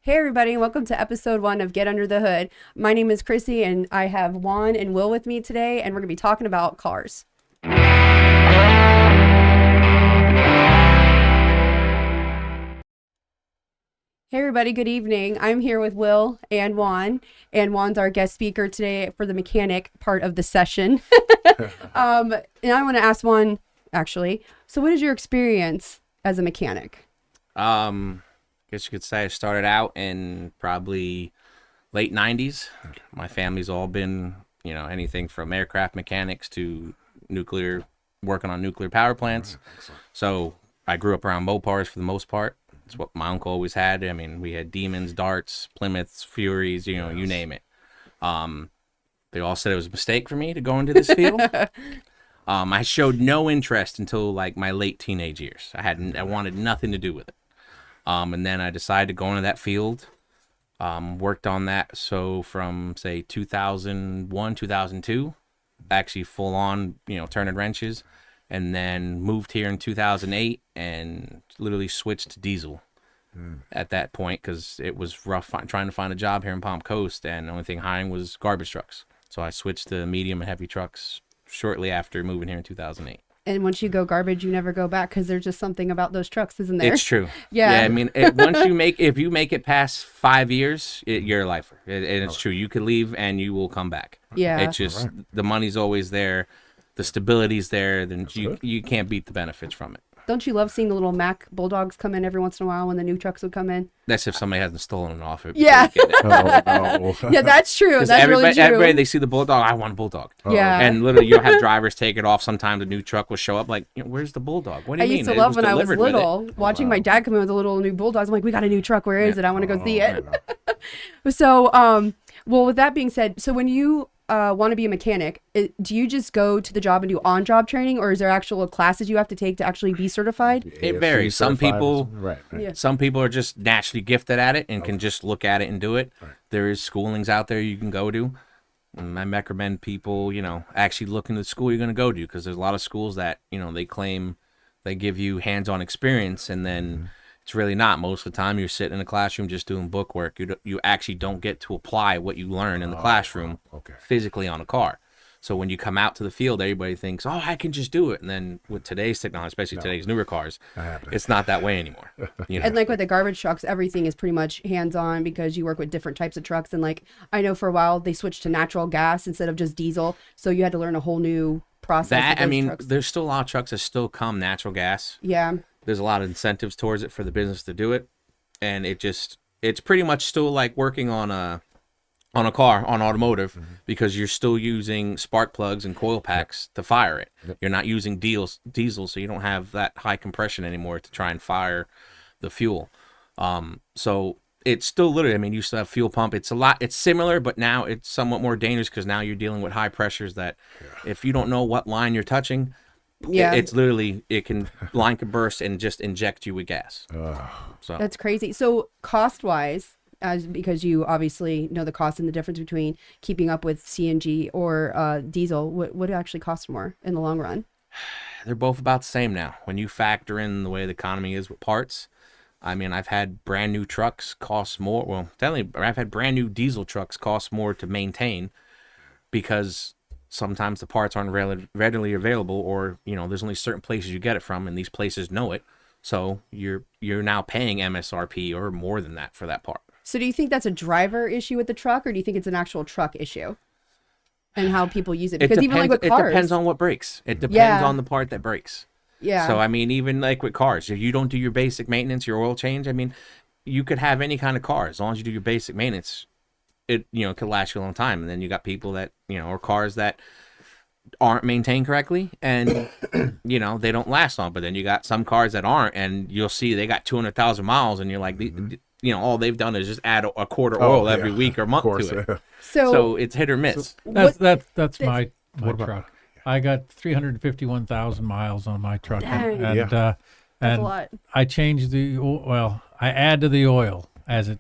Hey everybody, welcome to episode 1 of Get Under the Hood. My name is Chrissy and I have Juan and Will with me today, and we're going to be talking about cars. Hey everybody, good evening. I'm here with Will and Juan's our guest speaker today for the mechanic part of the session. And I want to ask Juan, actually, so what is your experience as a mechanic? Guess you could say I started out in probably late 90s. My family's all been, anything from aircraft mechanics to nuclear, working on nuclear power plants. So I grew up around Mopars for the most part. It's what my uncle always had. I mean, we had Demons, Darts, Plymouths, Furies, you name it. They all said it was a mistake for me to go into this field. I showed no interest until like my late teenage years. I wanted nothing to do with it. And then I decided to go into that field, worked on that. So from say 2001, 2002, actually full on, turning wrenches, and then moved here in 2008 and literally switched to diesel at that point because it was rough trying to find a job here in Palm Coast, and the only thing hiring was garbage trucks. So I switched to medium and heavy trucks shortly after moving here in 2008. And once you go garbage, you never go back because there's just something about those trucks, isn't there? It's true. Yeah. I mean, if you make it past 5 years, you're a lifer. And it's true. You could leave and you will come back. Yeah. It's just the money's always there, the stability's there. Then you can't beat the benefits from it. Don't you love seeing the little Mack Bulldogs come in every once in a while when the new trucks would come in? That's if somebody hasn't stolen it off it. Yeah. No. Yeah, that's true. That's really true. Everybody, they see the Bulldog. I want a Bulldog. Yeah. And literally, you'll have drivers take it off. Sometimes a new truck will show up like, where's the Bulldog? What do you mean? I used to love when I was little, watching my dad come in with a little new Bulldogs. I'm like, we got a new truck. Where is it? I want to go see it. So, well, with that being said, so when you want to be a mechanic, do you just go to the job and do on-job training, or is there actual classes you have to take to actually be certified? It varies. Some people, Yeah. some people are just naturally gifted at it and can just look at it and do it. There is schoolings out there you can go to. And I recommend people, actually look into the school you're going to go to, because there's a lot of schools that, they claim they give you hands-on experience, and then it's really not. Most of the time you're sitting in a classroom just doing book work. You actually don't get to apply what you learn in the classroom physically on a car. So when you come out to the field, everybody thinks, oh, I can just do it. And then with today's technology, especially today's newer cars, it's not that way anymore. And like with the garbage trucks, everything is pretty much hands-on because you work with different types of trucks. And like, I know for a while they switched to natural gas instead of just diesel. So you had to learn a whole new process. Trucks. There's still a lot of trucks that still come natural gas. Yeah. There's a lot of incentives towards it for the business to do it. And it's pretty much still like working on a car, on automotive, because you're still using spark plugs and coil packs to fire it. You're not using diesel, so you don't have that high compression anymore to try and fire the fuel. So it's still literally, you still have fuel pump. It's similar, but now it's somewhat more dangerous because now you're dealing with high pressures that if you don't know what line you're touching, it's literally, line could burst and just inject you with gas. So That's crazy. So cost-wise, because you obviously know the cost and the difference between keeping up with CNG or diesel, what actually costs more in the long run? They're both about the same now. When you factor in the way the economy is with parts, I've had brand new trucks cost more. Well, I've had brand new diesel trucks cost more to maintain because sometimes the parts aren't readily available, or there's only certain places you get it from, and these places know it. So you're now paying MSRP or more than that for that part. So do you think that's a driver issue with the truck, or do you think it's an actual truck issue and how people use it? Because even like with cars, it depends on what breaks. It depends on the part that breaks. Yeah. So even like with cars, if you don't do your basic maintenance, your oil change, you could have any kind of car as long as you do your basic maintenance. It could last you a long time. And then you got people that or cars that aren't maintained correctly, and they don't last long. But then you got some cars that aren't, and you'll see they got 200,000 miles, and you're like, all they've done is just add a quart of oil every week or month to it. So it's hit or miss. That's my truck. I got 351,000 miles on my truck, and that's a lot. I changed I add to the oil as it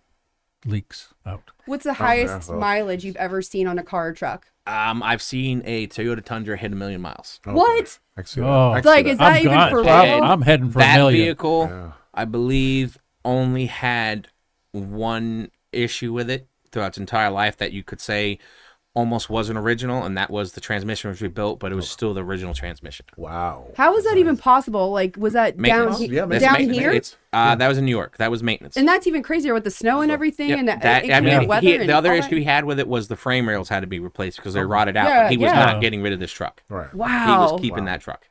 leaks out. What's the highest mileage you've ever seen on a car or truck? I've seen a Toyota Tundra hit 1 million miles. What? Is that even for real? I'm heading for that 1 million. Vehicle, I believe, only had one issue with it throughout its entire life that you could say almost wasn't original, and that was the transmission was rebuilt, but it was still the original transmission. Wow. How was that even possible? Like, was that down, down here? It's, that was in New York. That was maintenance. And that's even crazier with the snow and everything. Yep. And the weather. The other issue he had with it was the frame rails had to be replaced because they rotted out. But he was not getting rid of this truck. Right. Wow. He was keeping that truck.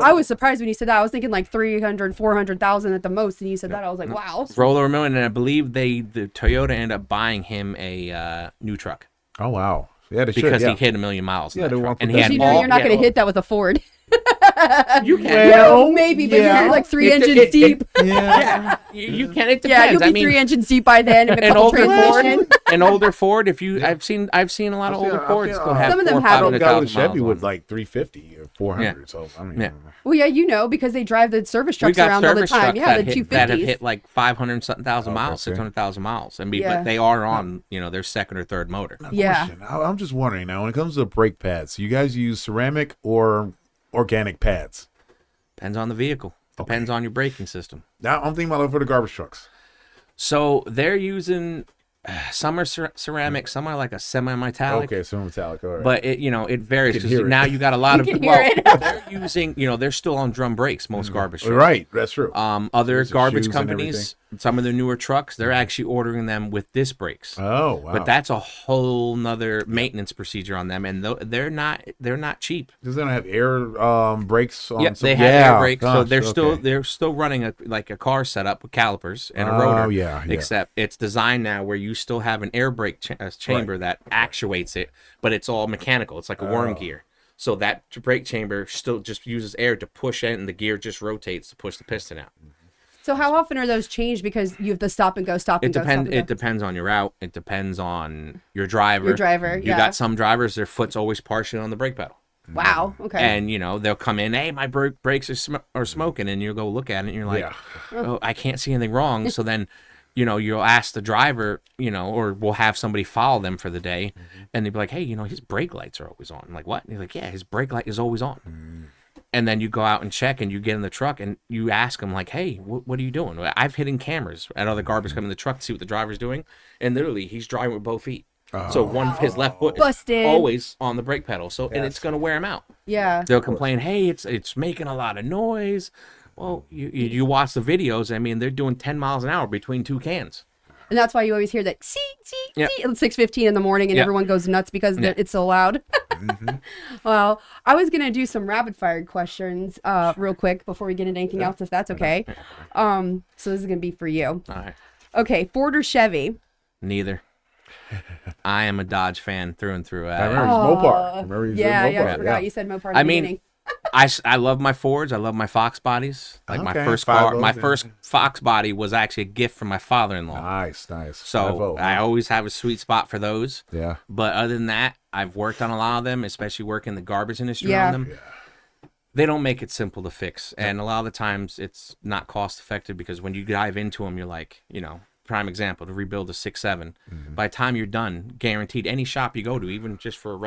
I was surprised when you said that. I was thinking like 300, 400,000 at the most, and you said that. I was like, wow. Roll over a million, and I believe the Toyota ended up buying him a new truck. Oh, wow. Yeah, because he hit 1 million miles. Yeah, and he had you're not going to hit that with a Ford. You can. Well, maybe, but you're like 3 engines deep. Yeah. You can. It depends. Yeah, you'll be 3 engines deep by then. An older Ford. I've seen a lot of older Fords still have. Some of them have a Chevy with like 350 or 400. So I mean. Well, yeah, because they drive the service trucks around all the time. Yeah, the 250s that have hit like 500-something thousand miles, 600,000 miles. I mean, but they are on their second or third motor. Yeah. I'm just wondering now when it comes to brake pads, you guys use ceramic or organic pads? Depends on the vehicle. Depends on your braking system. Now I'm thinking about it for the garbage trucks. So they're using some are ceramic, some are like a semi-metallic. Okay, semi-metallic. All right. But it varies because now you got a lot of they're using they're still on drum brakes most garbage trucks. Right, that's true. Other garbage companies, some of the newer trucks, they're actually ordering them with disc brakes. Oh, wow. But that's a whole nother maintenance procedure on them, and they're not cheap. Does they not have air brakes on? Yeah, they have air brakes, so they're still running a car setup with calipers and a rotor. Oh, yeah. Except it's designed now where you still have an air brake chamber that actuates it, but it's all mechanical. It's like a worm gear. So that brake chamber still just uses air to push it, and the gear just rotates to push the piston out. So how often are those changed because you have to stop and go, It depends on your route. It depends on your driver. You got some drivers, their foot's always partially on the brake pedal. Wow. Okay. And they'll come in, hey, my brakes are smoking, and you'll go look at it, and you're like, oh, I can't see anything wrong. So then, you'll ask the driver, or we'll have somebody follow them for the day, and they'll be like, hey, his brake lights are always on. I'm like, what? And he's like, yeah, his brake light is always on. And then you go out and check, and you get in the truck, and you ask him, like, hey, what are you doing? I've hidden cameras at other garbage come in the truck to see what the driver's doing, and literally, he's driving with both feet. So his left foot is always on the brake pedal, and it's going to wear him out. Yeah. They'll complain, hey, it's making a lot of noise. Well, you watch the videos. I mean, they're doing 10 miles an hour between two cans. And that's why you always hear that, see, at 6:15 in the morning, and everyone goes nuts because it's so loud. Well, I was going to do some rapid-fire questions real quick before we get into anything else, if that's okay. So this is going to be for you. All right. Okay, Ford or Chevy? Neither. I am a Dodge fan through and through. I remember Mopar. I forgot you said Mopar at the beginning. I love my Fords. I love my Fox bodies. Like my first car, my first Fox body was actually a gift from my father-in-law. Nice. So I always have a sweet spot for those. Yeah. But other than that, I've worked on a lot of them, especially working in the garbage industry on them. Yeah. They don't make it simple to fix, and a lot of the times it's not cost effective because when you dive into them, you're like, prime example, to rebuild a 6.7. By the time you're done, guaranteed, any shop you go to, even just for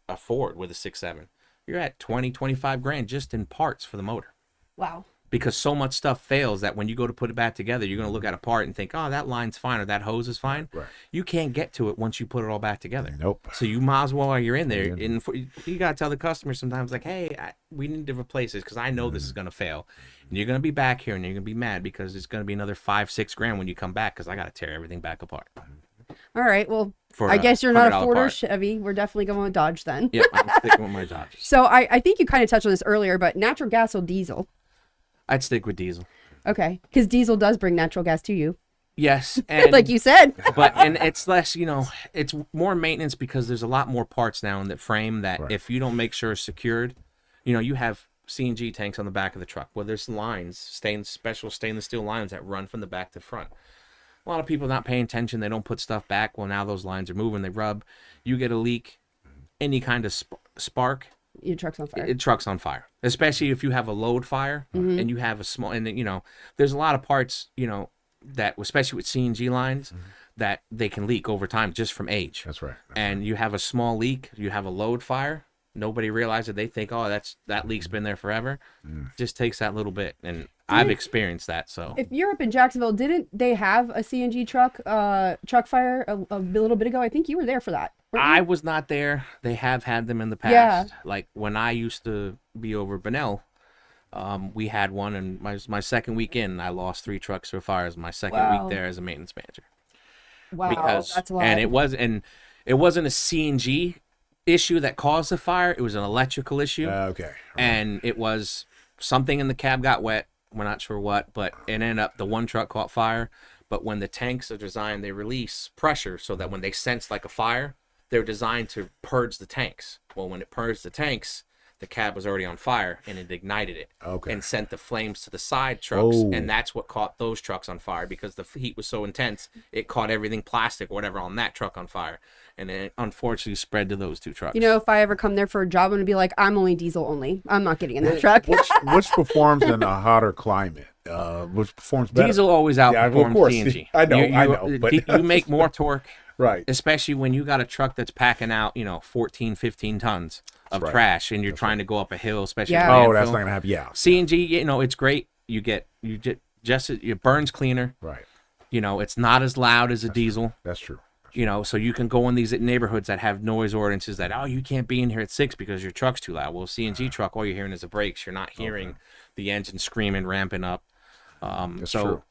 a Ford with a 6.7, you're at 20, 25 grand just in parts for the motor. Wow. Because so much stuff fails that when you go to put it back together, you're going to look at a part and think, oh, that line's fine or that hose is fine. Right. You can't get to it once you put it all back together. Nope. So you might as well, while you're in there, you got to tell the customer sometimes, like, hey, we need to replace this because I know this is going to fail. And you're going to be back here and you're going to be mad because it's going to be another 5-6 grand when you come back because I got to tear everything back apart. All right. Well, I guess you're not a Ford or Chevy. We're definitely going with Dodge then. Yep, I'm sticking with my Dodge. So I think you kind of touched on this earlier, but natural gas or diesel? I'd stick with diesel. Okay, because diesel does bring natural gas to you. Yes, and like you said. And it's less, it's more maintenance because there's a lot more parts now in the frame that if you don't make sure it's secured, you have CNG tanks on the back of the truck. Well, there's lines, special stainless steel lines that run from the back to front. A lot of people not paying attention. They don't put stuff back. Well, now those lines are moving. They rub. You get a leak, any kind of spark. Your truck's on fire. Truck's on fire, especially if you have a load fire and you have a small. And there's a lot of parts, that especially with CNG lines that they can leak over time just from age. That's right. And you have a small leak, you have a load fire. nobody realizes it. They think, oh, that leak's been there forever. Just takes that little bit, and I've experienced that. So if you're up in Jacksonville, didn't they have a CNG truck fire a little bit ago? I think you were there for that. I was not there. They have had them in the past. Yeah. Like when I used to be over Bunnell, we had one, and my second week in, I lost 3 trucks to a fire. It was my second week there as a maintenance manager. Wow, that's a lot. And it wasn't a CNG issue that caused the fire. It was an electrical issue. Okay. And it was something in the cab got wet. We're not sure what, but it ended up the one truck caught fire. But when the tanks are designed, they release pressure so that when they sense like a fire, they're designed to purge the tanks. Well, when it purged the tanks, the cab was already on fire, and it ignited it and sent the flames to the side trucks. And that's what caught those trucks on fire, because the heat was so intense, it caught everything plastic or whatever on that truck on fire. And it unfortunately spread to those 2 trucks. You know, if I ever come there for a job, I'm going to be like, I'm only diesel only. I'm not getting in that truck. Which performs in a hotter climate? Which performs better? Diesel always outperforms CNG. I know. But you make more torque. Right. Especially when you got a truck that's packing out, 14, 15 tons of trash, and you're trying to go up a hill, especially. Yeah. Oh, that's not gonna happen. Yeah. CNG, it's great. It burns cleaner. Right. It's not as loud as a diesel. That's true. So you can go in these neighborhoods that have noise ordinances that, you can't be in here at 6 because your truck's too loud. Well, CNG truck, all you're hearing is the brakes. You're not hearing the engine screaming, ramping up. True.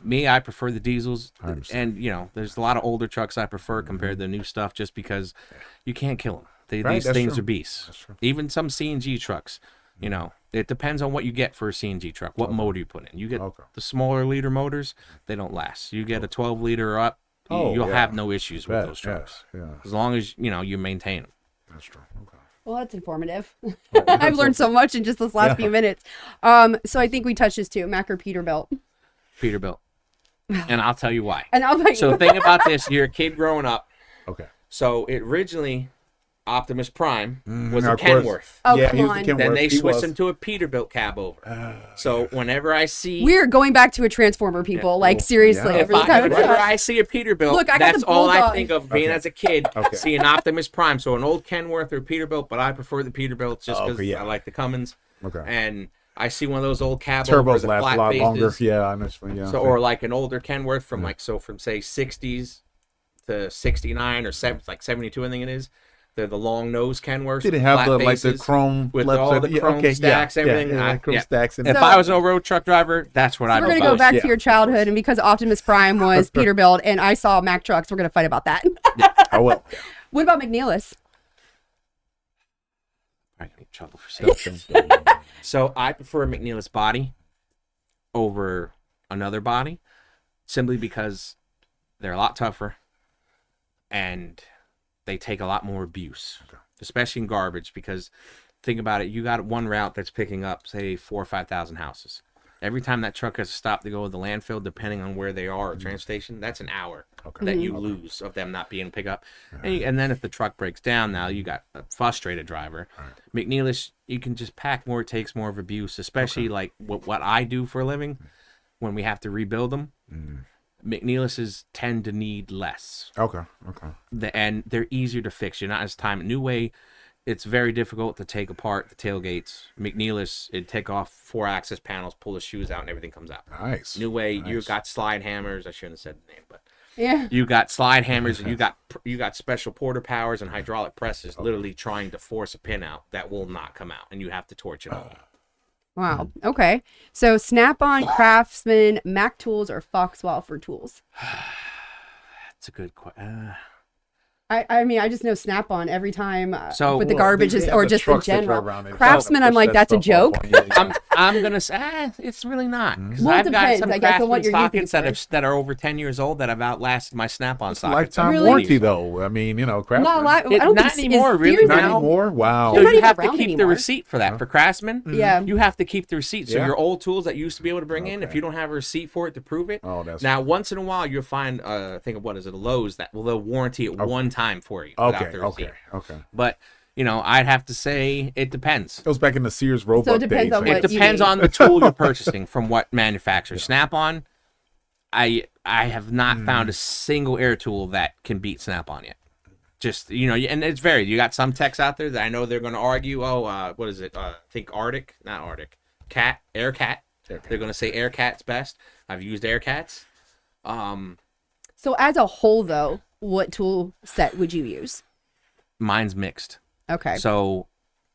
Me, I prefer the diesels, understand. and there's a lot of older trucks I prefer compared to the new stuff, just because you can't kill them. These That's things true. are beasts. That's true. Even some CNG trucks, it depends on what you get for a CNG truck, what motor you put in. You get the smaller liter motors, they don't last. You get a 12 liter or up, you'll have no issues with those trucks, as long as you maintain them. That's true. Okay. Well, that's informative. I've learned so much in just this last few minutes. So I think we touched this too, Mack or Peterbilt. Peterbilt. And I'll tell you why. And I'll tell you. So think about this. You're a kid growing up. Okay. So originally, Optimus Prime was a of course. Kenworth. Oh, Yeah, come he was a on. Kenworth. Then they He switched was. him to a Peterbilt cab over. So whenever I see... We're going back to a Transformer, people. Like, seriously. Yeah. Every time Whenever I see a Peterbilt, Look, I got that's the all I Bulldog. think of being as a kid, seeing Optimus Prime. So an old Kenworth or Peterbilt, but I prefer the Peterbilt just because I like the Cummins. Okay. And I see one of those old cab Turbos overs, the last flat a lot faces. longer. Yeah, I understand. Yeah. So, or like an older Kenworth from from say 60s to 69 or 72, I think it is. They're the long nose Kenworths. Did it have flat the faces chrome with left all side? the chrome stacks, everything? Chrome stacks. And If I was a road truck driver, that's what I'd we're going to go back to your childhood, and because Optimus Prime was Peterbilt and I saw Mack trucks, we're going to fight about that. I will. What about McNeilus? I get in trouble for saying that. So I prefer a McNeilus body over another body, simply because they're a lot tougher and they take a lot more abuse, especially in garbage. Because think about it, you got one route that's picking up, say, 4,000 or 5,000 houses. Every time that truck has to stop to go to the landfill, depending on where they are at train station, that's an hour that you lose of them not being picked up. And then if the truck breaks down, now you got a frustrated driver. McNeilus, you can just pack more, it takes more of abuse, especially like what I do for a living when we have to rebuild them. McNeilus tend to need less. Okay. And they're easier to fix. You're not as time. New Way, it's very difficult to take apart the tailgates. McNeilus, it'd take off 4-axis panels, pull the shoes out, and everything comes out. Nice. New Way, you got slide hammers. I shouldn't have said the name, but Yeah. you got slide hammers, and you got special porter powers and hydraulic presses, literally trying to force a pin out that will not come out, and you have to torch it all. Wow. Okay. So Snap-on, Craftsman, Mack Tools, or Foxwell for tools? That's a good question. I mean, I just know Snap-on every time So, with the well, garbage they have or the just in trucks that drive general. around and Craftsman, I'm push like, that that's a stuff off joke. on you. Yeah. I'm gonna say it's really not, because Well, it I've got depends, some I guess, on what Craftsman you're using it sockets for. that are over 10 years old that have outlasted my Snap-on sockets. Lifetime Really? warranty, though. I mean, Craftsman. Not a lot. I It- don't not think anymore, is really, Sears now. Not any- anymore? Wow. They're So not you even have to around keep the anymore. receipt for that. For Craftsman, Yeah. you have to keep the receipt. So Yeah. your old tools that you used to be able to bring in, if Okay. you don't have a receipt for it to prove it, Oh, that's now once in a while you'll find, I think of what is it, a Lowe's that will they'll warranty it one time for you. without okay. the receipt. Okay. But I'd have to say it depends. Goes back in the Sears Roebuck So it depends days. on I what It you depends need. on the tool you're purchasing from what manufacturer. Snap-on, I have not found a single air tool that can beat Snap-on yet. Just, and it's varied. You got some techs out there that I know they're going to argue, what is it? I think AirCat. They're going to say AirCat's best. I've used AirCats. So as a whole, though, what tool set would you use? Mine's mixed. Okay. So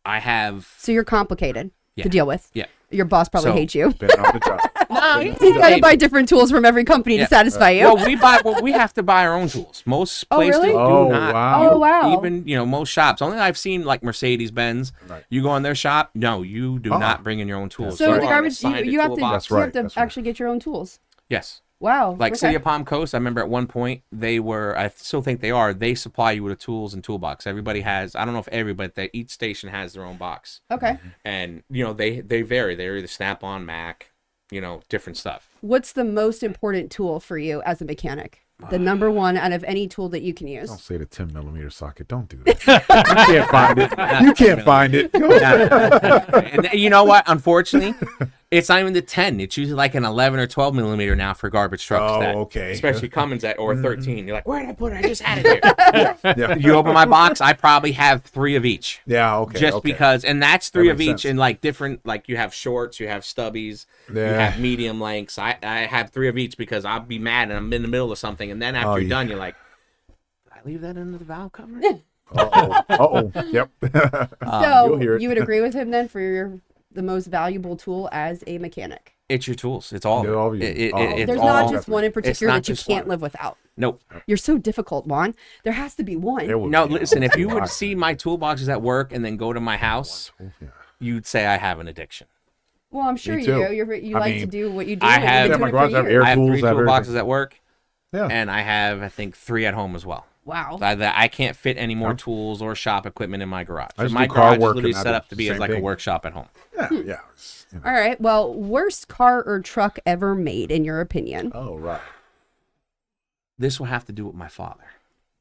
I have... So you're complicated to deal with. Yeah. Your boss probably hates you. No, He's got to buy different tools from every company to satisfy you. Well, we have to buy our own tools. Most places really? do not. Wow. Oh, wow. Even, most shops. Only I've seen like Mercedes-Benz. Right. You go in their shop, no, you do not bring in your own tools. So You the are garbage, assigned a you have to, toolbox. you have to actually get your own tools. Yes. Wow. Like City of Palm Coast, I remember at one point I still think they supply you with a tools and toolbox. Everybody has, I don't know if everybody, but each station has their own box. Okay. And, they vary. They're either Snap-on, Mac, different stuff. What's the most important tool for you as a mechanic? The number one out of any tool that you can use. Don't say the 10mm socket. Don't do that. You can't find it. You can't find it. And you know what? Unfortunately, it's not even the 10. It's usually like an 11 or 12mm now for garbage trucks. Okay. Especially Cummins or 13. You're like, where did I put it? I just had it here. Yeah. You open my box, I probably have 3 of each. Yeah, okay. Just because, and that's 3 of makes each sense. in like different, like you have shorts, you have stubbies, you Yeah. have medium lengths. I have 3 of each because I'll be mad and I'm in the middle of something. And then after you're done, you're like, did I leave that under the valve cover? Uh-oh. Yep. So You'll hear it. you would agree with him then for the most valuable tool as a mechanic? It's your tools. It's all They're all of you. it. It's There's all- not just one in it's particular not that you just can't one. live without. Nope. You're so difficult, Juan. There has to be one. There would No, be listen, if a you would lot. see my toolboxes at work and then go to my house, Yeah. you'd say I have an addiction. Well, I'm sure Me you too. do. You I like to mean, do what you do. I and you've have- been Yeah, doing my it garage for have years. air I have tools, 3 I have toolboxes everything. at work, Yeah. and I have, I think, 3 at home as well. Wow. I can't fit any more tools or shop equipment in my garage. I just My do car garage is work literally and I set do up to be the as same like a thing. workshop at home. Yeah. Yeah. All right. Well, worst car or truck ever made, in your opinion? Oh, right. This will have to do with my father,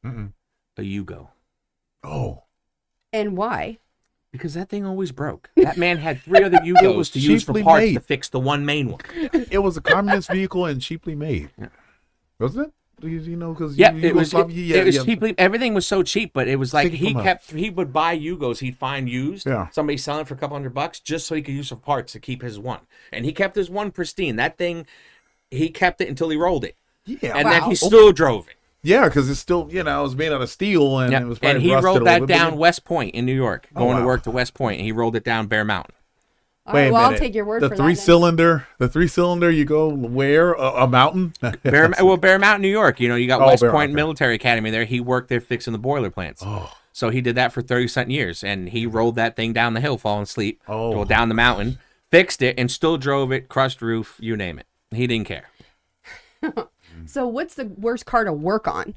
Mm-mm. a Yugo. Oh. And why? Because that thing always broke. That man had 3 other Yugos was to use for cheaply parts made. to fix the one main one. It was a communist vehicle and cheaply made. Yeah. Wasn't it? Because Yeah, it was cheaply. Everything was so cheap, but it was like Take it from he would buy Yugos. He'd find used. Yeah. Somebody selling for a couple $100 just so he could use for parts to keep his one. And he kept his one pristine. That thing, he kept it until he rolled it. Yeah. And then he still drove it. Yeah, because it's still, it was made out of steel and it was And probably he rusted rolled a that little bit. down West Point in New York, going to wow. work to West Point, and he rolled it down Bear Mountain. All Wait right, a well, I'll minute. take your word the for three that. cylinder, the 3-cylinder, you go where? A mountain? Bear Mountain, New York. You got Oh, West Bear Point Mountain. Military Academy there. He worked there fixing the boiler plants. Oh. So he did that for 30-something years, and he rolled that thing down the hill, falling asleep, Oh. down the mountain, fixed it, and still drove it, crushed roof, you name it. He didn't care. So, what's the worst car to work on?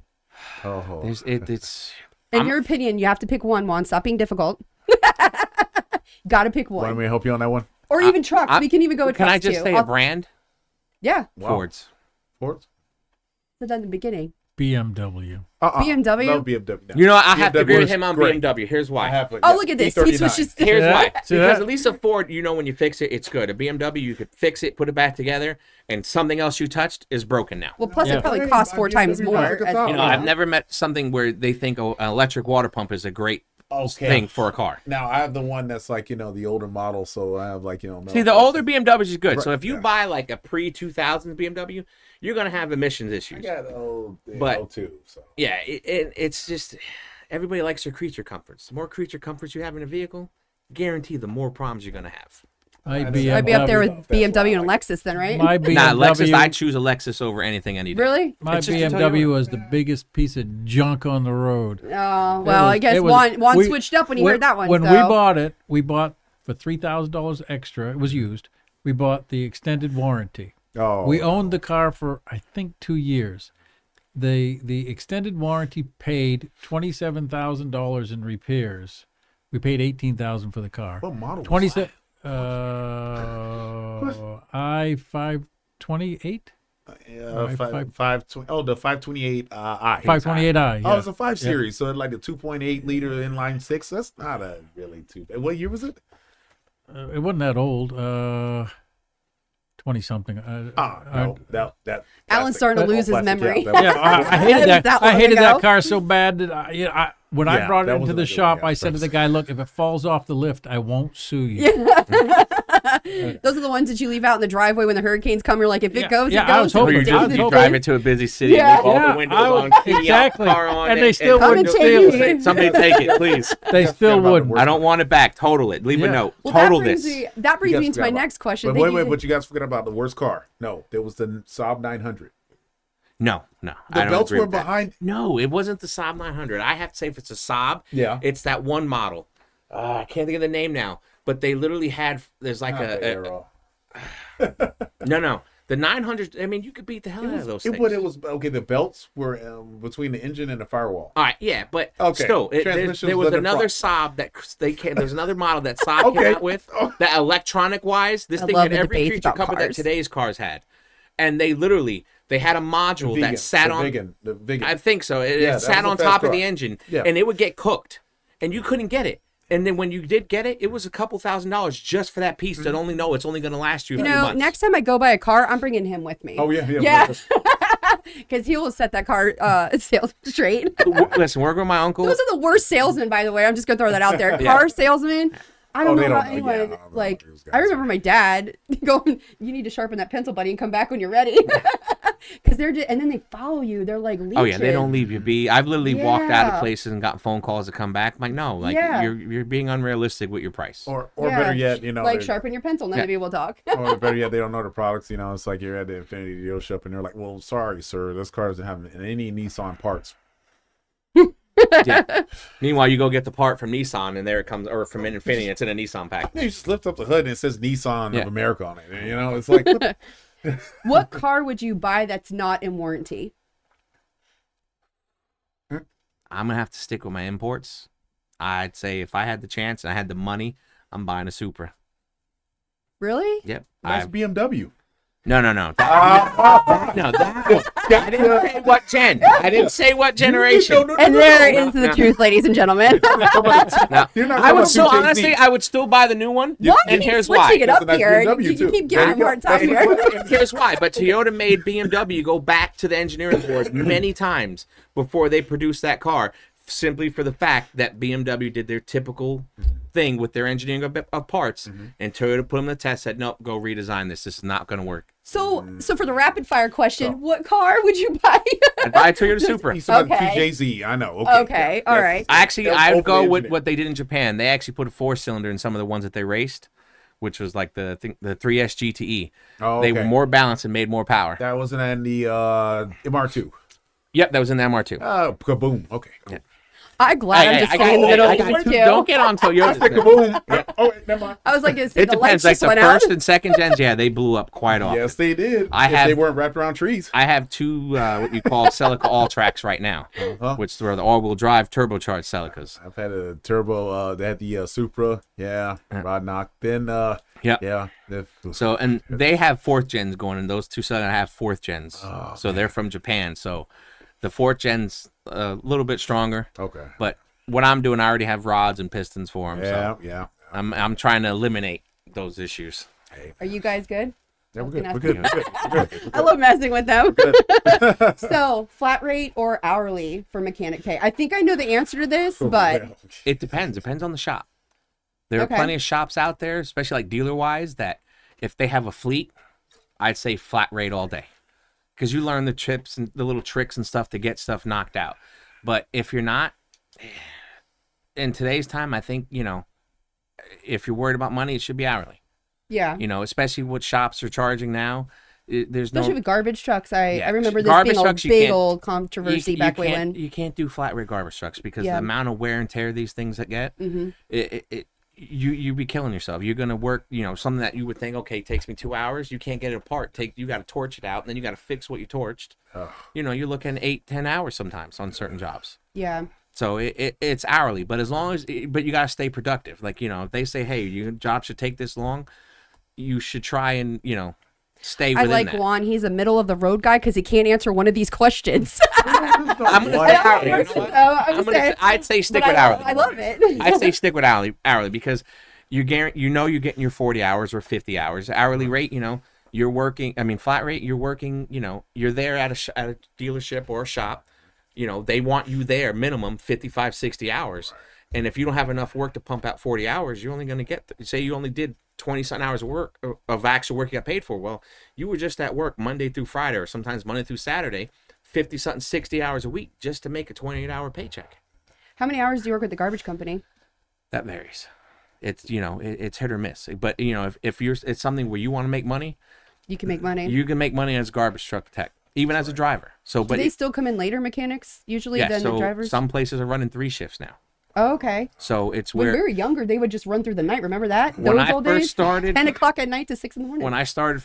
Oh. It's In your opinion, you have to pick one. Juan, stop being difficult. Got to pick Want one, me to help you on that one? or even trucks. We can even go with Can trucks I just too. say a brand? Yeah, Wow. Fords. Fords? said that in the beginning. BMW. BMW? No, BMW. No. You know, I have to BMW agree with is him on great. BMW. Here's why. I have a, Oh, look at this. He E39. switches. Here's Yeah. why. See Because that? at least a Ford, when you fix it, it's good. A BMW, you could fix it, put it back together, and something else you touched is broken now. Well, plus Yeah. it probably Hey, costs my 4 times BMW more. is a as- top. I've never met something where they think an electric water pump is a great thing for a car. Now I have the one that's like the older model, so I have like See, the older BMWs is good. So Right, if you yeah. buy like a pre-2000s BMW, you're gonna have emissions I issues. got old, But- O2, so Yeah, it's just everybody likes their creature comforts. The more creature comforts you have in a vehicle, guarantee the more problems you're gonna have. My I'd be I'd be up there BMW. with BMW and Lexus then, right? My Nah, Lexus, BMW, I'd choose a Lexus over anything any day. Really? my It's just a BMW Toyota. was the biggest piece of junk on the road. Oh, well, I guess It was- Juan we- switched up when he when- heard that one. When so. we bought it, we bought for $3,000 extra. It was used. We bought the extended warranty. We owned the car for I think 2 years. The extended warranty paid $27,000 in repairs. We paid $18,000 for the car. What model was 27 I-528? Yeah, 520. Oh, the 528 I. 528i. Oh, Yeah. it's a 5 Series, so like the 2.8 liter inline 6. That's not a really too bad. What year was it? It wasn't that old. 20-something. No, that Alan's starting to lose his memory. I hated That that. long I hated ago. that car so bad that when I brought it that into wasn't the a good shop, one, yeah. I said to the guy, "Look, if it falls off the lift, I won't sue you." Those are the ones that you leave out in the driveway when the hurricanes come. You're like, if it goes, yeah, it I goes. was If hoping- it Or you stays, just it you stays. drive into a busy city Yeah. and leave all Yeah, the windows I on, was- key out, exactly. car on, And they still Come wouldn't and steal take it. it. Somebody take it, please. They still about the wouldn't. worst. I don't want it back. Total it. Leave a Yeah. note. Well, Total that brings this. me. That brings You me guys into my forgot about- next question. But Thank you. but you guys forgot about the worst car. No, there was the Saab 900. No. The I don't belts agree were with that. behind. No, it wasn't the Saab 900. I have to say if it's a Saab, Yeah. it's that one model. I can't think of the name now, but they literally had. There's like no. The 900. I mean, you could beat the hell out of those things. It was okay. The belts were between the engine and the firewall. All right, yeah, but Okay. still, Transmission there was was in the another front. Saab that they came. There's another model that Saab Okay. came out with that electronic wise. This I thing love had the every debates creature about comfort that cars. today's cars had, and they had a module that sat on. the vegan. I think so. It Yeah, that sat was a on fast top of car. the engine, Yeah. and it would get cooked, and you couldn't get it. And then when you did get it, it was a couple $1,000s just for that piece. That only know it's only going to last you a You few know, months. next time I go buy a car, I'm bringing him with me. Oh yeah. Yeah. Because he will set that car sales straight. Listen, work with my uncle. Those are the worst salesmen, by the way. I'm just gonna throw that out there. Car salesmen. I don't they know how don't know. anyone Yeah, I don't know like. those guys. I remember my dad going, "You need to sharpen that pencil, buddy, and come back when you're ready." Because and then they follow you. They're like leeches. Oh yeah, they don't leave you be. I've literally walked out Yeah. of places and got phone calls to come back. I'm like, no, like Yeah. you're being unrealistic with your price. Or Yeah. better yet, like they're- sharpen your pencil, and then maybe we'll talk. or better yet, they don't know the products. It's like you're at the Infinity dealership and they're like, "Well, sorry, sir, this car doesn't have any Nissan parts." Yeah. Meanwhile, you go get the part from Nissan, and there it comes, or from Infiniti, it's in a Nissan package. You just lift up the hood and it says Nissan Yeah. of America on it. It's like What car would you buy that's not in warranty? I'm gonna have to stick with my imports. I'd say if I had the chance and I had the money, I'm buying a Supra. Really? Yep. that's BMW. No. That one. I didn't say what gen. I didn't say what generation. And there is the truth, ladies and gentlemen. Now, You're not I would talking still, about 2JZ. honestly, I would still buy the new one. What? And You keep here's switching why. it up That's here. BMW You too. keep giving him a hard time here. And here's why. But Toyota made BMW go back to the engineering board many times before they produced that car, simply for the fact that BMW did their typical thing with their engineering of parts, and Toyota put them to the test, said, nope, go redesign this. This is not going to work. So for the rapid fire question, what car would you buy? I'd buy a Toyota Supra. He's talking about Okay. 2JZ. I know. Okay, Yeah, all that's- right. Actually, that's I would go overly with engineered. what they did in Japan. They actually put a 4-cylinder in some of the ones that they raced, which was like the 3S GTE. Oh, They okay. were more balanced and made more power. That wasn't in the MR2. Yep, that was in the MR2. Kaboom. Okay. Yeah. I'm glad I'm just staying in the middle of the two. two. Don't get on Toyota. Kaboom. Yeah. Oh, wait, never mind. I was like, It the depends. lights Like just the went out. first and second gens, yeah, they blew up quite often. Yes, they did. I If have- they weren't wrapped around trees. I have two what you call Celica all tracks right now, which are the all-wheel drive turbocharged Celicas. I've had a turbo. They had the Supra. Yeah. Rod knock. Then. Yep. Yeah. So and they have 4th gens going, and those two Celica have 4th gens. So they're from Japan. So the 4th gen's a little bit stronger. Okay. But what I'm doing, I already have rods and pistons for them. Yeah. So Yeah. I'm trying to eliminate those issues. Are you guys good? Yeah, we're good. Gonna We're ask good. We're good. I love messing with them. So, flat rate or hourly for mechanic pay? I think I know the answer to this, but It depends. Depends on the shop. There are Okay. plenty of shops out there, especially like dealer-wise, that if they have a fleet, I'd say flat rate all day. Because you learn the tips and the little tricks and stuff to get stuff knocked out. But if you're not, in today's time, I think, if you're worried about money, it should be hourly. yeah. Especially what shops are charging now. There's Especially no... with garbage trucks. I remember this Garbage being a trucks, you big can't- old controversy back way when. You can't do flat rate garbage trucks because Yeah. the amount of wear and tear these things that get, you'd be killing yourself. You're gonna work, something that you would think, okay, takes me 2 hours. You can't get it apart. You got to torch it out, and then you got to fix what you torched. You're looking 8-10 hours sometimes on certain jobs. Yeah. So it's hourly, but but you got to stay productive. Like if they say, hey, your job should take this long, you should try and stay I within like that. Juan. He's a middle of the road guy because he can't answer one of these questions. I'm gonna say hourly. You know what? I'd say stick with hourly. I love it. I say stick with hourly because you're getting your 40 hours or 50 hours. Hourly rate, you you're working, I mean, flat rate, you're working, you know, you're there at a dealership or a shop, you know, they want you there minimum 55, 60 hours. And if you don't have enough work to pump out 40 hours, you're only going to get, say you only did 20-something hours of work, of actual work you got paid for. Well, you were just at work Monday through Friday, or sometimes Monday through Saturday, 50-something, 60 hours a week just to make a 28-hour paycheck. How many hours do you work with the garbage company? That varies. It's, you know, it's hit or miss. But, you know, if it's something where you want to make money, you can make money. You can make money as garbage truck tech, even as a driver. So, do they still come in later, mechanics, usually, than the drivers? Some places are running 3 shifts now. Oh, okay. So it's when where we were younger, they would just run through the night. Remember that? When I first started, 10 o'clock at night to 6 in the morning. When I started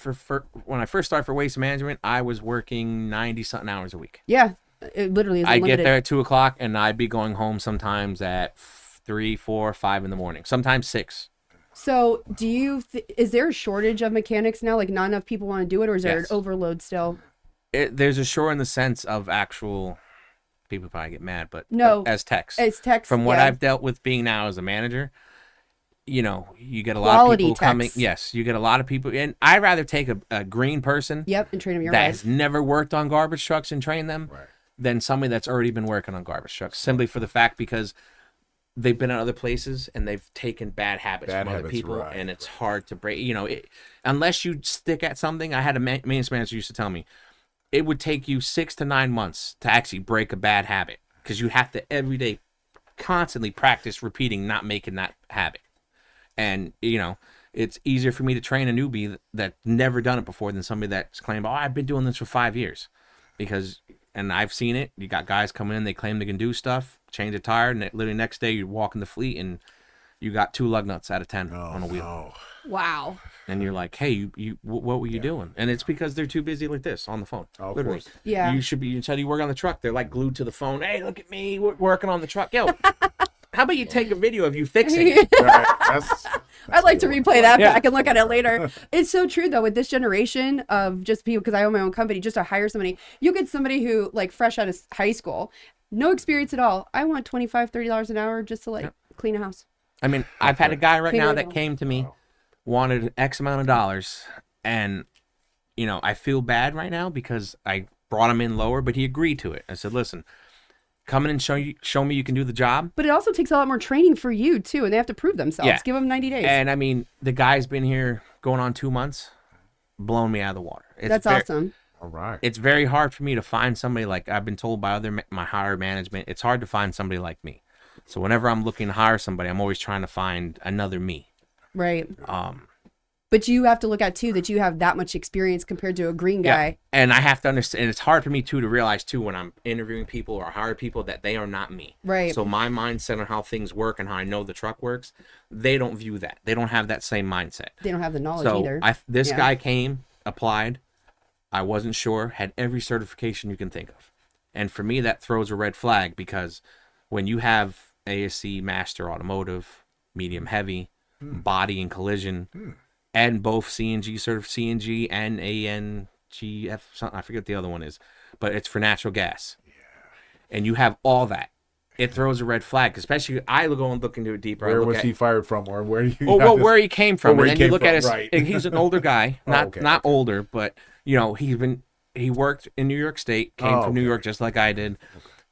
when I first started for waste management, I was working 90-something hours a week. Yeah, it literally is unlimited. I get there at 2 o'clock, and I'd be going home sometimes at 3, 4, 5 in the morning. Sometimes 6. So, is there a shortage of mechanics now? Like, not enough people want to do it, or is there an overload still? There's a short in the sense of actual. People probably get mad, but no, as techs. From what I've dealt with being now as a manager, you know, you get a lot of people coming. Yes, you get a lot of people, and I'd rather take a green person. Yep, and train them your that way. has never worked on garbage trucks and train them, than somebody that's already been working on garbage trucks. Simply for the fact because they've been at other places and they've taken bad habits from other people, and it's hard to break. You know, unless you stick at something. I had a maintenance manager used to tell me, it would take you 6 to 9 months to actually break a bad habit, because you have to every day constantly practice repeating not making that habit. And, you know, it's easier for me to train a newbie that's never done it before than somebody that's claimed, oh, I've been doing this for 5 years. Because, and I've seen it, you got guys coming in, they claim they can do stuff, change a tire, and literally next day you're walking the fleet and you got 2 lug nuts out of 10 on a wheel. No. Wow. And you're like, hey, what were you doing? And it's because they're too busy like this on the phone. Oh, literally. of course. Yeah. You should be, until you work on the truck, they're like glued to the phone. Hey, look at me, we're working on the truck. Yo, how about you take a video of you fixing it? I'd like to replay that back and look at it later. It's so true, though, with this generation of just people, because I own my own company, just to hire somebody. You get somebody who, like, fresh out of high school, no experience at all. I want $25, $30 an hour just to, like, clean a house. I mean, I've had a guy right now that came to me, wanted X amount of dollars, and, you know, I feel bad right now because I brought him in lower, but he agreed to it. I said, listen, come in and show me you can do the job. But it also takes a lot more training for you, too, and they have to prove themselves. Yeah. Give them 90 days. And, I mean, the guy's been here going on 2 months, blown me out of the water. That's awesome. All right. It's very hard for me to find somebody like I've been told by my higher management. It's hard to find somebody like me. So whenever I'm looking to hire somebody, I'm always trying to find another me. Right. But you have to look at, too, that you have that much experience compared to a green guy. Yeah. And I have to understand, and it's hard for me, too, to realize, too, when I'm interviewing people or hire people, that they are not me. Right. So my mindset on how things work and how I know the truck works, they don't view that. They don't have that same mindset. They don't have the knowledge either. This guy came, applied. I wasn't sure, had every certification you can think of. And for me, that throws a red flag, because when you have ASC, Master Automotive, Medium Heavy, Body and Collision, and both CNG and ANGF, something, I forget what the other one is, but it's for natural gas. Yeah. And you have all that. It throws a red flag, especially I go and look into it deeper. Where was he fired from, or where you? Where he came from, where and then he you look came at from, his. right. He's an older guy, not older, but you know he worked in New York State, came from New York just like I did.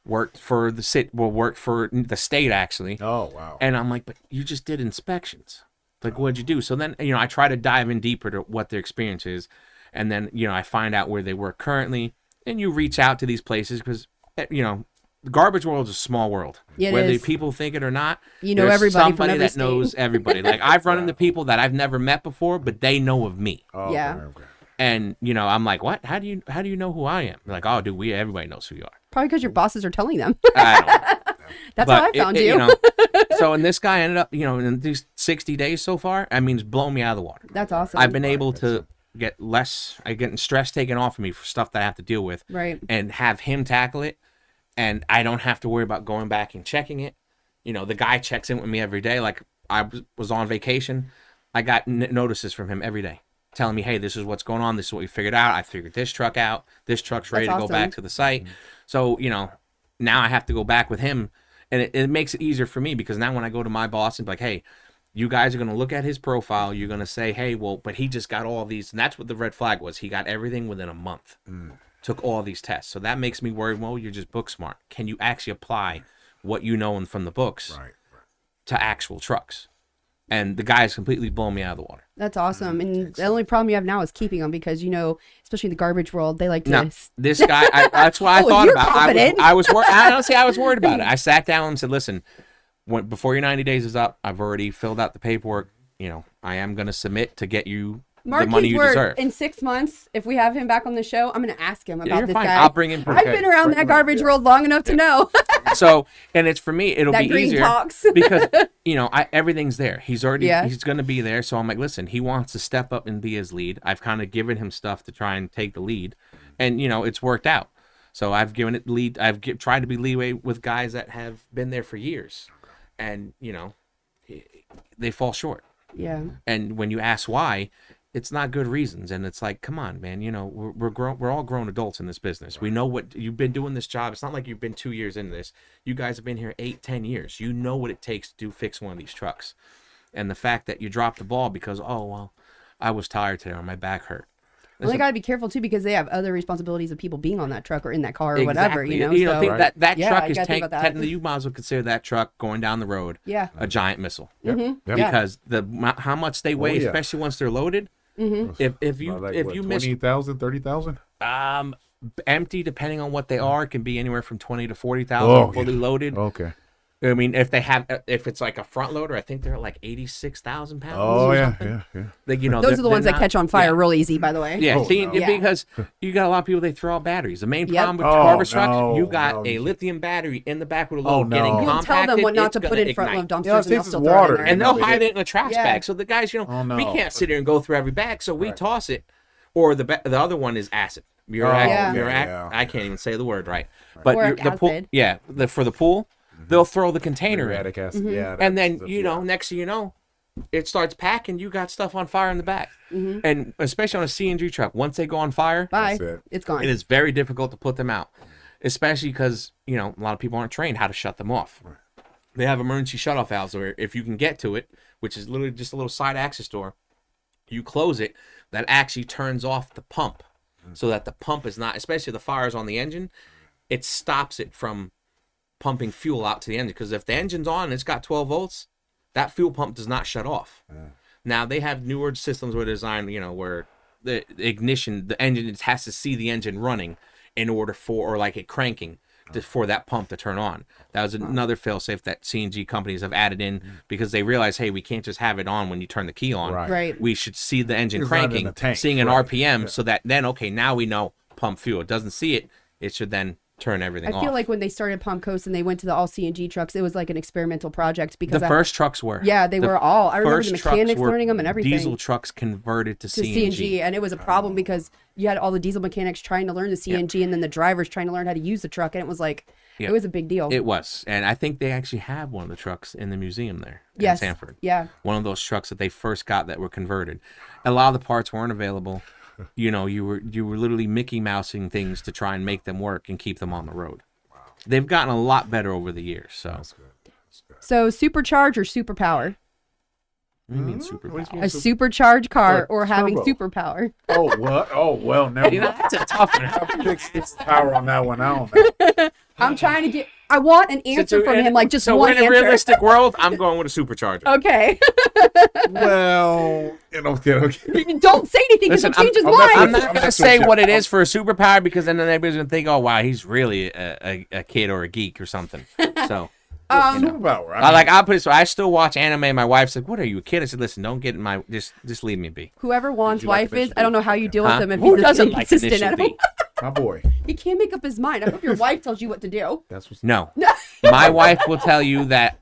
Worked for the city, worked for the state actually. Oh wow! And I'm like, but you just did inspections. Like, what'd you do? So then, you know, I try to dive in deeper to what their experience is, and then, you know, I find out where they work currently, and you reach out to these places because, you know, the garbage world is a small world. Yeah, whether people think it or not, you know, there's everybody somebody from every that state. knows everybody. Like, I've run into people that I've never met before, but they know of me. Oh, yeah. Okay. And, you know, I'm like, what? How do you know who I am? They're like, oh, dude, everybody knows who you are. Probably because your bosses are telling them. I don't know. That's how I found you. You know, so, and this guy ended up, you know, in these 60 days so far, I mean, it's blown me out of the water. That's awesome. I've been able to get getting stress taken off of me for stuff that I have to deal with. Right. And have him tackle it. And I don't have to worry about going back and checking it. You know, the guy checks in with me every day. Like, I was on vacation. I got notices from him every day telling me, hey, this is what's going on. This is what we figured out. I figured this truck out. This truck's ready to go back to the site. So, you know, now I have to go back with him. And it makes it easier for me because now when I go to my boss and be like, hey, You guys are going to look at his profile. You're going to say, hey, well, but he just got all these. And that's what the red flag was. He got everything within a month. Took all these tests. So that makes me worried. Well, you're just book smart. Can you actually apply what you know from the books to actual trucks? And the guy has completely blown me out of the water. That's awesome. And the only problem you have now is keeping them because, you know, especially in the garbage world, they like to... No, this guy, that's what I thought you're about. confident. I was worried about it. I sat down and said, listen, before your 90 days is up, I've already filled out the paperwork. You know, I am going to submit to get you the money you deserve. In 6 months, if we have him back on the show, I'm going to ask him about this fine. guy. I'll bring him. I've been around that garbage world long enough to know. So, and it's for me, it'll that be green easier talks. because, you know, everything's there. He's already, Yeah. he's going to be there. So I'm like, listen, he wants to step up and be his lead. I've kind of given him stuff to try and take the lead, and, you know, it's worked out. So I've given it lead. Tried to be leeway with guys that have been there for years, and, you know, they fall short. Yeah. And when you ask why, it's not good reasons. And it's like, come on, man, you know, we're all grown adults in this business. We know what you've been doing this job. It's not like you've been 2 years into this. You guys have been here 8-10 years. You know what it takes to fix one of these trucks. And the fact that you dropped the ball because, oh, well, I was tired today or my back hurt. Well, they got to be careful too because they have other responsibilities of people being on that truck or in that car or whatever, you know. You know, think that Yeah, truck you is gotta think about that. technically, you might as well consider that truck going down the road a giant missile. Because how much they weigh, especially once they're loaded. If you miss 20,000, 30,000, empty, depending on what they are, it can be anywhere from 20 to 40,000 fully loaded. Okay. I mean, if it's like a front loader, I think they're at like 86,000 pounds. Oh, or yeah, something. yeah. Like, you know, Those are the ones that catch on fire real easy, by the way. Yeah, Oh, no. because you got a lot of people, they throw out batteries. The main problem with garbage trucks, you got a lithium battery in the back with a load getting You'll compacted. tell them what not to it's put in gonna front load ignite. dumpsters Yeah, and they'll it's still water. throw it in there. And they'll hide it in a trash Yeah. bag. So the guys, you know, no. we can't sit here and go through every bag. So we toss it. Or the other one is acid. Muriatic. I can't even say the word right. But Boric the pool, acid. for the pool, they'll throw the container Muriatic in. acid. Yeah. And then, you know, next thing you know, it starts packing. You got stuff on fire in the back. And especially on a CNG truck, once they go on fire, Bye. That's it. It's gone. it is very difficult to put them out. Especially because, you know, a lot of people aren't trained how to shut them off. Right. They have emergency shutoff valves where if you can get to it, which is literally just a little side access door, you close it, that actually turns off the pump. So that the pump is not, especially if the fire is on the engine, it stops it from pumping fuel out to the engine. Because if the engine's on and it's got 12 volts, that fuel pump does not shut off. Now, they have newer systems where they're designed, you know, where the ignition, the engine has to see the engine running in order for, or like it cranking, for that pump to turn on. That was another fail-safe that CNG companies have added in because they realize, hey, we can't just have it on when you turn the key on. Right. We should see the engine It's not in cranking, the tank, seeing an right. RPM, so that then, okay, now we know pump fuel. It doesn't see it. It should then turn everything off. I feel like when they started Palm Coast and they went to the all CNG trucks, it was like an experimental project because the first trucks were. Yeah, they were all. I remember the First trucks mechanics were learning them and everything. Diesel trucks converted to to CNG. CNG, and it was a problem because you had all the diesel mechanics trying to learn the CNG, and then the drivers trying to learn how to use the truck, and it was like it was a big deal. It was, and I think they actually have one of the trucks in the museum there in Yes. Sanford. Yeah. One of those trucks that they first got that were converted. A lot of the parts weren't available. You know, you were literally Mickey Mousing things to try and make them work and keep them on the road. Wow. They've gotten a lot better over the years. So, That's good. So supercharge or superpower? what do you mean superpower? A supercharged car or turbo. having superpower? Oh, what? Oh, well, never You know, that's a tough one. mind. Fix power on that one. I don't know. I'm trying to get. I want an answer from him, like just so one in a answer. realistic world, I'm going with a supercharger. Okay. Well, okay. Don't say anything because Listen, he'll change his I'm mind. I'm not I'm gonna not say sure. what it is for a superpower because then everybody's gonna think, oh wow, he's really a kid or a geek or something. So Superpower. I'll put it so I still watch anime. My wife's like, "What are you, a kid?" I said, "Listen, don't get in my just leave me be." Whoever Juan's you like wife is, Initial I don't know D? how you deal Huh? with him if Who he's doesn't just like inconsistent Initial at him. D? My boy. He can't make up his mind. I hope your wife tells you what to do. That's what's No, my wife will tell you that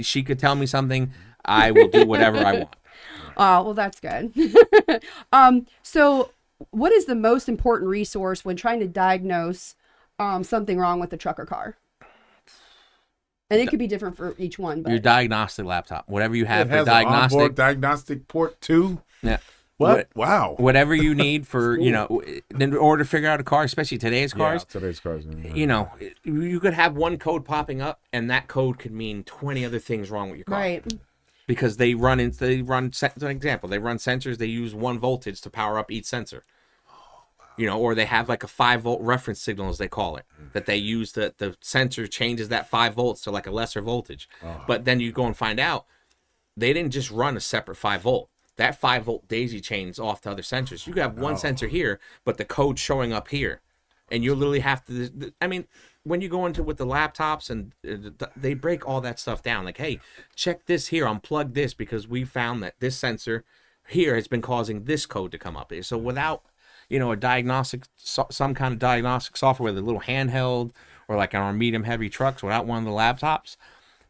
she could tell me something, I will do whatever I want. Oh, well, that's good. So what is the most important resource when trying to diagnose something wrong with the truck or car? And it could be different for each one. But Your diagnostic laptop, whatever you have it for has an onboard diagnostic. diagnostic port too. Yeah. What? Wow. Whatever you need for, you know, in order to figure out a car, especially today's cars. Yeah, today's cars. You know, you could have one code popping up, and that code could mean 20 other things wrong with your car. right. because they run an example. They run sensors. They use 1 voltage to power up each sensor. You know, or they have like a 5-volt reference signal, as they call it, that they use. The sensor changes that 5 volts to like a lesser voltage. But then you go and find out they didn't just run a separate 5-volt. That 5-volt daisy chains off to other sensors. You have one sensor here, but the code's showing up here, and you literally have to. I mean, when you go into with the laptops and they break all that stuff down, like, hey, check this here, unplug this because we found that this sensor here has been causing this code to come up here. So without a diagnostic, some kind of diagnostic software, the little handheld or like on our medium heavy trucks without one of the laptops,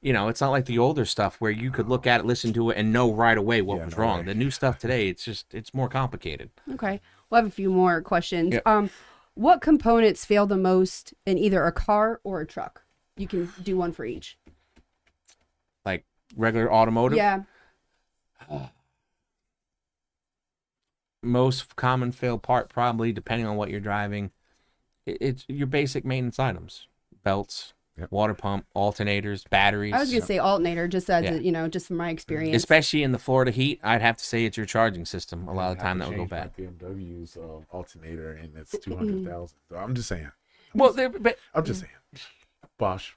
it's not like the older stuff where you could look at it, listen to it, and know right away what was wrong. Right. The new stuff today, it's more complicated. Okay. We'll have a few more questions. Yep. What components fail the most in either a car or a truck? You can do one for each. Like regular automotive? Yeah. Most common fail part, probably, depending on what you're driving, it's your basic maintenance items. Belts, water pump, alternators, batteries. I was going to say alternator, just as just from my experience. Especially in the Florida heat, I'd have to say it's your charging system. A lot of the time that would go bad. BMW's alternator, and it's $200,000. So I'm just saying. I'm just saying. Bosch.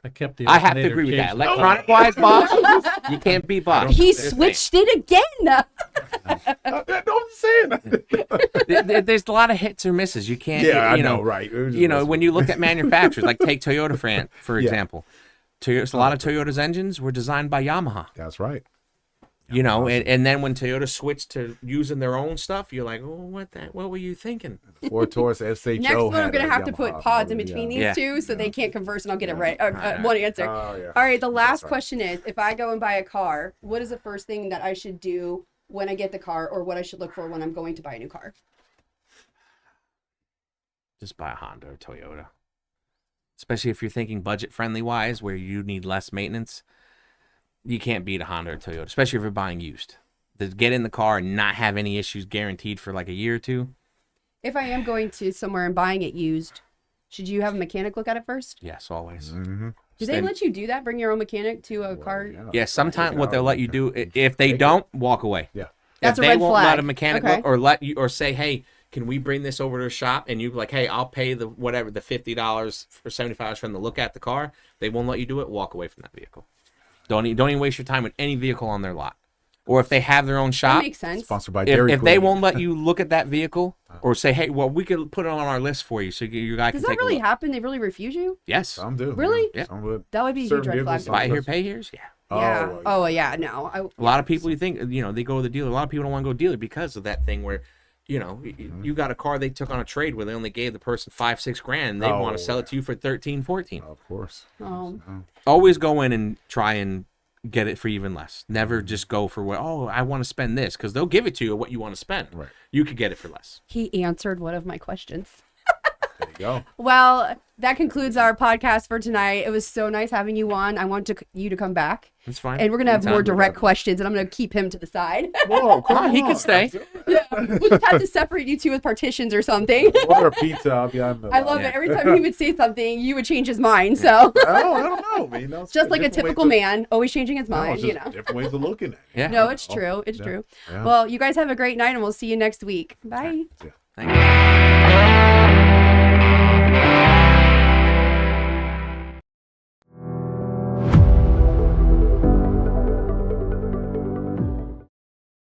I have to agree with that. Electronic-wise, Bosch, you can't beat Bosch. He switched it again. I'm just saying. There's a lot of hits or misses. You can't. Yeah, I know, right? When you look at manufacturers, like take Toyota for example, a lot of Toyota's engines were designed by Yamaha. That's right. And then when Toyota switched to using their own stuff, you're like, oh, what were you thinking? Ford Taurus SHO. Next one, I'm going to have to put pods in between these two so they can't converse, and I'll get it right. One answer. All right, the last question is, if I go and buy a car, what is the first thing that I should do when I get the car, or what I should look for when I'm going to buy a new car? Just buy a Honda or Toyota. Especially if you're thinking budget-friendly wise, where you need less maintenance. You can't beat a Honda or Toyota, especially if you're buying used. To get in the car and not have any issues guaranteed for like a year or two. If I am going to somewhere and buying it used, should you have a mechanic look at it first? Yes, always. Mm-hmm. Do they let you do that? Bring your own mechanic to a car? Yeah, sometimes what they'll let you do, if they don't, walk away. Yeah. That's if a they red won't flag. let a mechanic look, or let you, or say, hey, can we bring this over to the shop? And you like, hey, I'll pay the $50 or $75 for them to look at the car. They won't let you do it. Walk away from that vehicle. Don't even waste your time with any vehicle on their lot. Or if they have their own shop, that makes sense. Sponsored by Dairy if they won't let you look at that vehicle, or say, hey, well, we could put it on our list for you, so your guy can take a look. Does that really happen? They really refuse you? Yes. Some do. Really? Yeah. Some would. That would be a huge red flag. Buy here, pay here's? Yeah. Yeah. Oh, yeah. No. A lot of people, you think, they go to the dealer. A lot of people don't want to go to the dealer because of that thing where, you got a car they took on a trade where they only gave the person $5-6 grand. And they want to sell it to you for 13-14. Of course. Always go in and try and get it for even less. Never just go for I want to spend this, because they'll give it to you what you want to spend. Right. You could get it for less. He answered one of my questions. There you go. Well, that concludes our podcast for tonight. It was so nice having you on. I want you to come back. That's fine. And we're going to have more direct questions, and I'm going to keep him to the side. Whoa, come on. He can stay. Yeah, we'll just have to separate you two with partitions or something. Order a pizza. I'll be on the I love it. Every time he would say something, you would change his mind. So I don't know. Man. just like a typical man, always changing his mind. Different ways of looking at it. Yeah. No, it's true. It's true. Yeah. Well, you guys have a great night, and we'll see you next week. Bye. Yeah. Thank you.